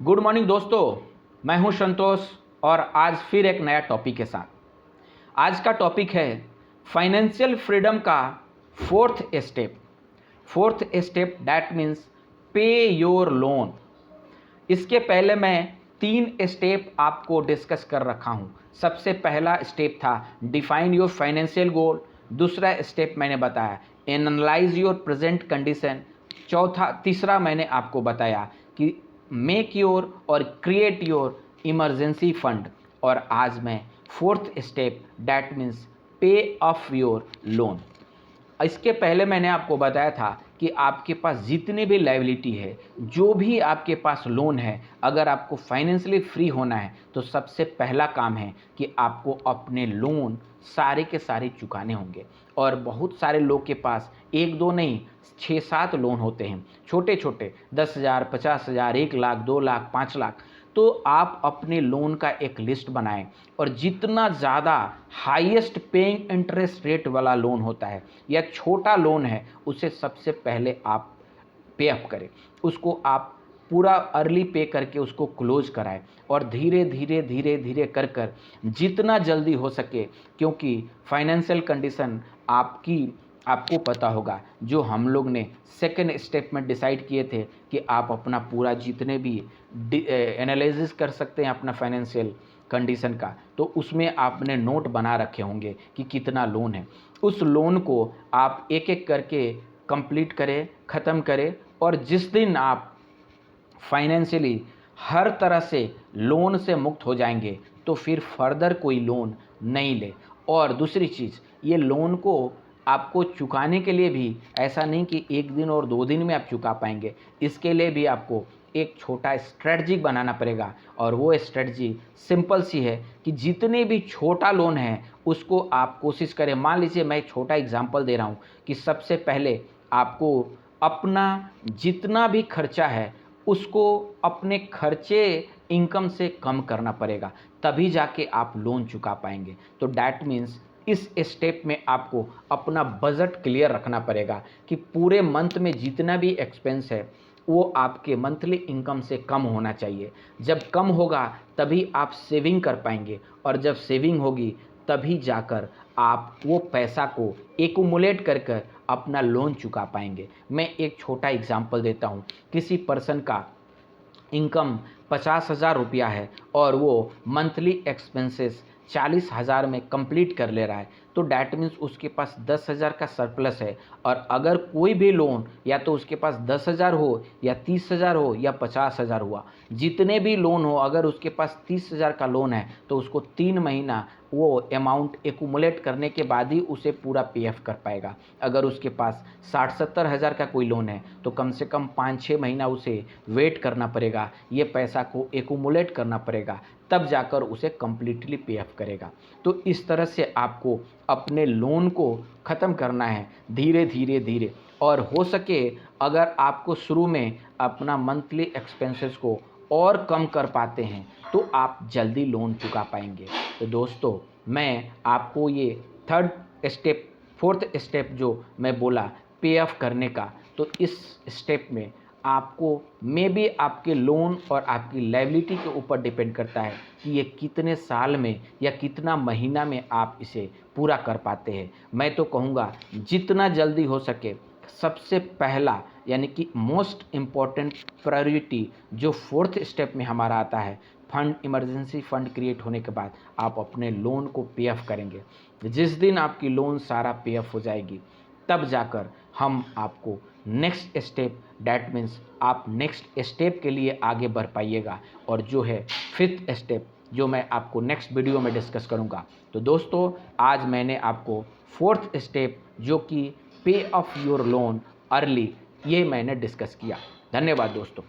Good morning दोस्तों, मैं हूं संतोष और आज फिर एक नया टॉपिक के साथ। आज का टॉपिक है फाइनेंशियल फ्रीडम का fourth step. Fourth step that means पे योर लोन। इसके पहले मैं 3 स्टेप आपको डिस्कस कर रखा हूं। सबसे पहला स्टेप था डिफाइन योर फाइनेंशियल गोल। दूसरा स्टेप मैंने बताया एनालाइज योर प्रेजेंट कंडीशन। तीसरा मैंने आपको बताया कि मेक योर और क्रिएट योर इमरजेंसी फंड। और आज मैं फोर्थ स्टेप दैट मीन्स पे ऑफ योर लोन। इसके पहले मैंने आपको बताया था कि आपके पास जितनी भी लायबिलिटी है, जो भी आपके पास लोन है, अगर आपको फाइनेंशियली फ्री होना है तो सबसे पहला काम है कि आपको अपने लोन सारे के सारे चुकाने होंगे। और बहुत सारे लोग के पास एक दो नहीं 6-7 लोन होते हैं, छोटे छोटे 10,000, 50,000, 1 लाख, 2 लाख, 5 लाख। तो आप अपने लोन का एक लिस्ट बनाएं और जितना ज़्यादा हाईएस्ट पेइंग इंटरेस्ट रेट वाला लोन होता है या छोटा लोन है, उसे सबसे पहले आप पे अप करें। उसको आप पूरा अर्ली पे करके उसको क्लोज कराएं और धीरे धीरे धीरे धीरे कर कर जितना जल्दी हो सके, क्योंकि फाइनेंशियल कंडीशन आपको पता होगा। जो हम लोग ने सेकेंड स्टेप में डिसाइड किए थे कि आप अपना पूरा जितने भी एनालिसिस कर सकते हैं अपना फाइनेंशियल कंडीशन का, तो उसमें आपने नोट बना रखे होंगे कि कितना लोन है। उस लोन को आप एक एक करके कंप्लीट करें, ख़त्म करें। और जिस दिन आप फाइनेंशियली हर तरह से लोन से मुक्त हो जाएंगे तो फिर फर्दर कोई लोन नहीं ले। और दूसरी चीज़, ये लोन को आपको चुकाने के लिए भी ऐसा नहीं कि 1 दिन और 2 दिन में आप चुका पाएंगे। इसके लिए भी आपको एक छोटा स्ट्रेटजी बनाना पड़ेगा। और वो स्ट्रेटजी सिंपल सी है कि जितने भी छोटा लोन है उसको आप कोशिश करें। मान लीजिए मैं एक छोटा एग्जांपल दे रहा हूँ कि सबसे पहले आपको अपना जितना भी खर्चा है उसको अपने खर्चे इनकम से कम करना पड़ेगा, तभी जाके आप लोन चुका पाएंगे। तो डैट मीन्स इस स्टेप में आपको अपना बजट क्लियर रखना पड़ेगा कि पूरे मंथ में जितना भी एक्सपेंस है वो आपके मंथली इनकम से कम होना चाहिए। जब कम होगा तभी आप सेविंग कर पाएंगे, और जब सेविंग होगी तभी जाकर आप वो पैसा को एक्यूमुलेट कर कर अपना लोन चुका पाएंगे। मैं एक छोटा एग्जांपल देता हूँ। किसी पर्सन का इनकम 50,000 रुपया है और वो मंथली एक्सपेंसेस 40,000 में कंप्लीट कर ले रहा है, तो डैट मीन्स उसके पास 10,000 का सरप्लस है। और अगर कोई भी लोन या तो उसके पास 10,000 हो या 30,000 हो या 50,000 हुआ, जितने भी लोन हो, अगर उसके पास 30,000 का लोन है तो उसको 3 महीना वो अमाउंट एक्यूमुलेट करने के बाद ही उसे पूरा पे ऑफ कर पाएगा। अगर उसके पास 60-70 हज़ार का कोई लोन है तो कम से कम 5-6 महीना उसे वेट करना पड़ेगा, ये पैसा को एक्यूमुलेट करना पड़ेगा, तब जाकर उसे कम्प्लीटली पे ऑफ करेगा। तो इस तरह से आपको अपने लोन को ख़त्म करना है धीरे धीरे धीरे। और हो सके अगर आपको शुरू में अपना मंथली एक्सपेंसेस को और कम कर पाते हैं तो आप जल्दी लोन चुका पाएंगे। तो दोस्तों, मैं आपको ये फोर्थ स्टेप जो मैं बोला पे ऑफ करने का, तो इस स्टेप में आपको मे बी आपके लोन और आपकी लायबिलिटी के ऊपर डिपेंड करता है कि ये कितने साल में या कितना महीना में आप इसे पूरा कर पाते हैं। मैं तो कहूँगा जितना जल्दी हो सके। सबसे पहला यानी कि मोस्ट इम्पॉर्टेंट प्रायोरिटी जो फोर्थ स्टेप में हमारा आता है, फंड, इमरजेंसी फंड क्रिएट होने के बाद आप अपने लोन को पे ऑफ करेंगे। जिस दिन आपकी लोन सारा पे ऑफ हो जाएगी तब जाकर हम आपको नेक्स्ट स्टेप डैट मीन्स आप नेक्स्ट स्टेप के लिए आगे बढ़ पाइएगा, और जो है फिफ्थ स्टेप जो मैं आपको नेक्स्ट वीडियो में डिस्कस करूंगा। तो दोस्तों, आज मैंने आपको फोर्थ स्टेप जो कि पे ऑफ योर लोन अर्ली, ये मैंने डिस्कस किया। धन्यवाद दोस्तों।